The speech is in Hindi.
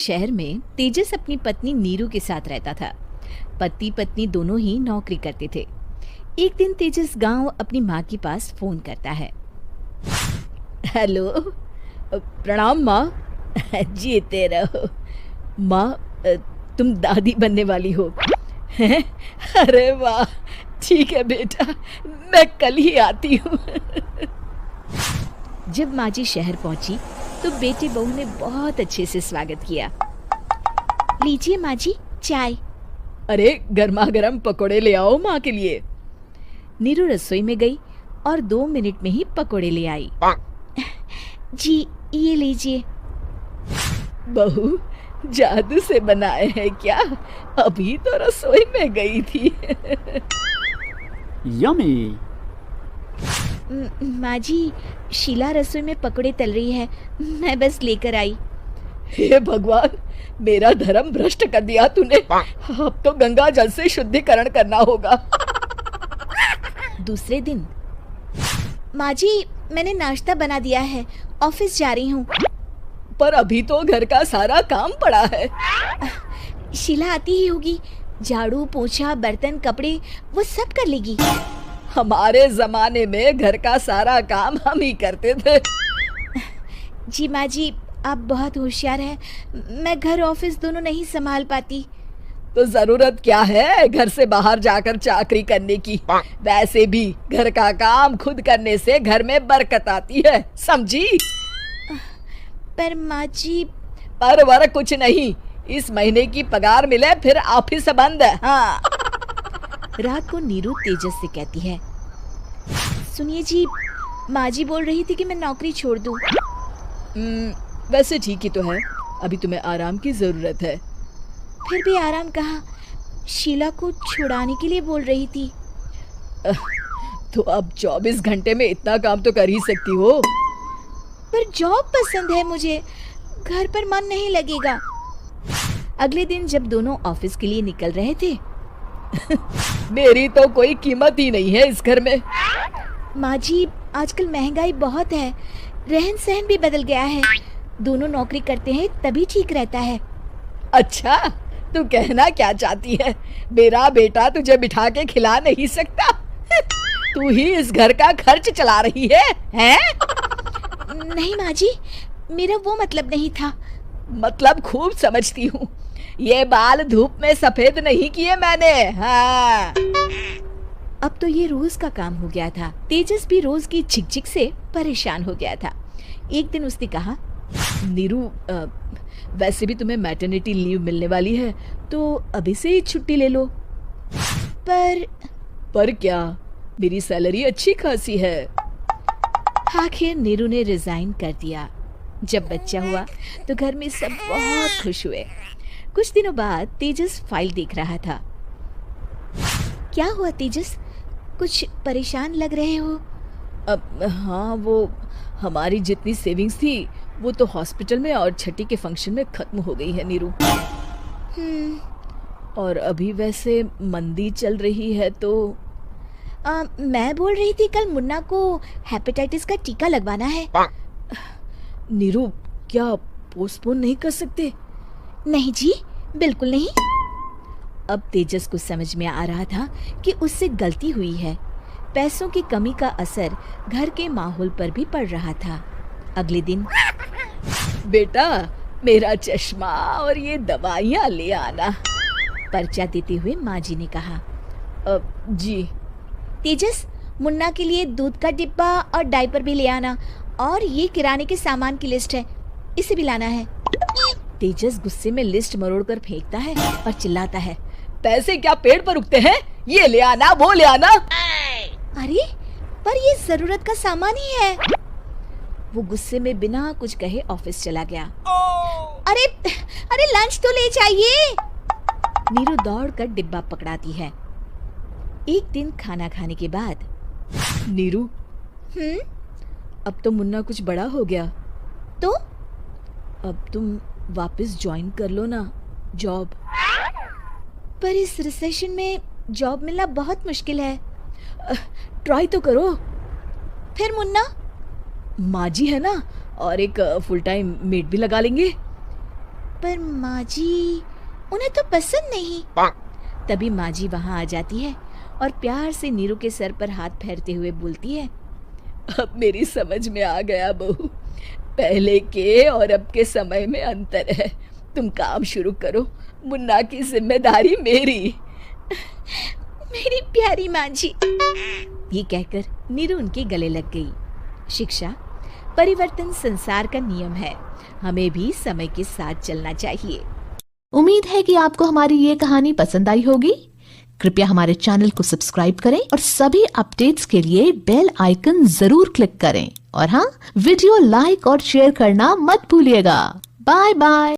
शहर में तेजस अपनी पत्नी नीरू के साथ रहता था। पति पत्नी दोनों ही नौकरी करते थे। एक दिन तेजस गांव अपनी माँ के पास फोन करता है। हेलो, प्रणाम माँ। जीते रहो माँ, तुम दादी बनने वाली हो हैं? अरे वाह, ठीक है बेटा, मैं कल ही आती हूँ। जब माँ जी शहर पहुंची तो बेटे बहू ने बहुत अच्छे से स्वागत किया। लीजिए माँ जी, चाय। अरे गर्मा गर्म पकोड़े ले आओ माँ के लिए। नीरू रसोई में गई और 2 मिनट में ही पकोड़े ले आई। जी ये लीजिए। बहू, जादू से बनाए हैं क्या? अभी तो रसोई में गई थी। यम्मी। माँ जी, शीला रसोई में पकोड़े तल रही है, मैं बस लेकर आई। हे भगवान, मेरा धर्म भ्रष्ट कर दिया तूने। अब तो गंगा जल से शुद्धिकरण करना होगा। दूसरे दिन, माँ जी मैंने नाश्ता बना दिया है, ऑफिस जा रही हूँ। पर अभी तो घर का सारा काम पड़ा है। शीला आती ही होगी, झाड़ू पोछा बर्तन कपड़े वो सब कर लेगी। हमारे जमाने में घर का सारा काम हम ही करते थे। जी माँ जी, आप बहुत होशियार हैं, मैं घर ऑफिस दोनों नहीं संभाल पाती। तो जरूरत क्या है घर से बाहर जाकर चाकरी करने की? वैसे भी घर का काम खुद करने से घर में बरकत आती है, समझी? पर माँ जी। पर वर कुछ नहीं, इस महीने की पगार मिले फिर ऑफिस बंद है। हाँ। रात को नीरू तेजस से कहती है, सुनिए जी, माँ जी बोल रही थी कि मैं नौकरी छोड़ दूं। वैसे ठीक ही तो है, अभी तुम्हें आराम की जरूरत है। फिर भी आराम कहाँ, शीला को छुड़ाने के लिए बोल रही थी। तो अब 24 घंटे में इतना काम तो कर ही सकती हो। पर जॉब पसंद है मुझे, घर पर मन नहीं लगेगा। अगले दिन जब दोनों ऑफिस के लिए निकल रहे थे, मेरी तो कोई कीमत ही नहीं है इस घर में। माँ जी, आजकल महंगाई बहुत है, रहन सहन भी बदल गया है, दोनों नौकरी करते हैं तभी ठीक रहता है। अच्छा, तू कहना क्या चाहती है? मेरा बेटा तुझे बिठा के खिला नहीं सकता? तू ही इस घर का खर्च चला रही है, हैं? नहीं माँ जी, मेरा वो मतलब नहीं था। मतलब खूब समझती हूँ, ये बाल धूप में सफेद नहीं किए मैंने। हाँ। अब तो ये रोज का काम हो गया था। तेजस भी रोज की झिकझिक से परेशान हो गया था। एक दिन उसने कहा, नीरू, वैसे भी तुम्हें मैटरनिटी लीव मिलने वाली है, तो अभी से ही छुट्टी ले लो। पर क्या, मेरी सैलरी अच्छी खासी है। आखिर नीरू ने रिजाइन कर दिया। जब बच्चा हुआ तो घर में सब बहुत खुश हुए। कुछ दिनों बाद तेजस फाइल देख रहा था। क्या हुआ तेजस, कुछ परेशान लग रहे हो? हाँ, वो हमारी जितनी सेविंग्स थी वो तो हॉस्पिटल में और छठी के फंक्शन में खत्म हो गई है नीरू। और अभी वैसे मंदी चल रही है तो मैं बोल रही थी कल मुन्ना को हेपेटाइटिस का टीका लगवाना है। नीरू, क्या पोस्टपोन नहीं कर सकते? नहीं जी, बिल्कुल नहीं। अब तेजस को समझ में आ रहा था कि उससे गलती हुई है। पैसों की कमी का असर घर के माहौल पर भी पड़ रहा था। अगले दिन, बेटा मेरा चश्मा और ये दवाइयाँ ले आना, पर्चा देते हुए माँ जी ने कहा। जी। तेजस, मुन्ना के लिए दूध का डिब्बा और डायपर भी ले आना, और ये किराने के सामान की लिस्ट है, इसे भी लाना है। तेजस गुस्से में लिस्ट मरोड़ कर फेंकता है और चिल्लाता है, पैसे क्या पेड़ पर उगते हैं? ये ले आना, वो ले आना। अरे पर ये जरूरत का सामान ही है। वो गुस्से में बिना कुछ कहे ऑफिस चला गया। अरे अरे लंच तो ले जाइए। नीरू दौड़कर डिब्बा पकड़ाती है। एक दिन खाना खाने के बाद, नीरू, अब तो मुन्ना कुछ बड़ा हो गया, तो अब तुम वापस ज्वाइन कर लो ना जॉब। पर इस रिसेशन में जॉब मिलना बहुत मुश्किल है। ट्राई तो करो। फिर मुन्ना? माँ जी है ना, और एक फुल टाइम मेड भी लगा लेंगे। पर माँ जी, उन्हें तो पसंद नहीं। तभी माँ जी वहाँ आ जाती है और प्यार से नीरू के सर पर हाथ फेरते हुए बोलती है, अब मेरी समझ में आ गया बहू, पहले के और अब के समय में अंतर है। तुम काम शुरू करो, मुन्ना की जिम्मेदारी मेरी। मेरी प्यारी माँ जी। ये कहकर नीरू उनके गले लग गई। शिक्षा, परिवर्तन संसार का नियम है, हमें भी समय के साथ चलना चाहिए। उम्मीद है कि आपको हमारी ये कहानी पसंद आई होगी। कृपया हमारे चैनल को सब्सक्राइब करें और सभी अपडेट्स के लिए बेल आइकन जरूर क्लिक करें। और हाँ, वीडियो लाइक और शेयर करना मत भूलिएगा। Bye bye.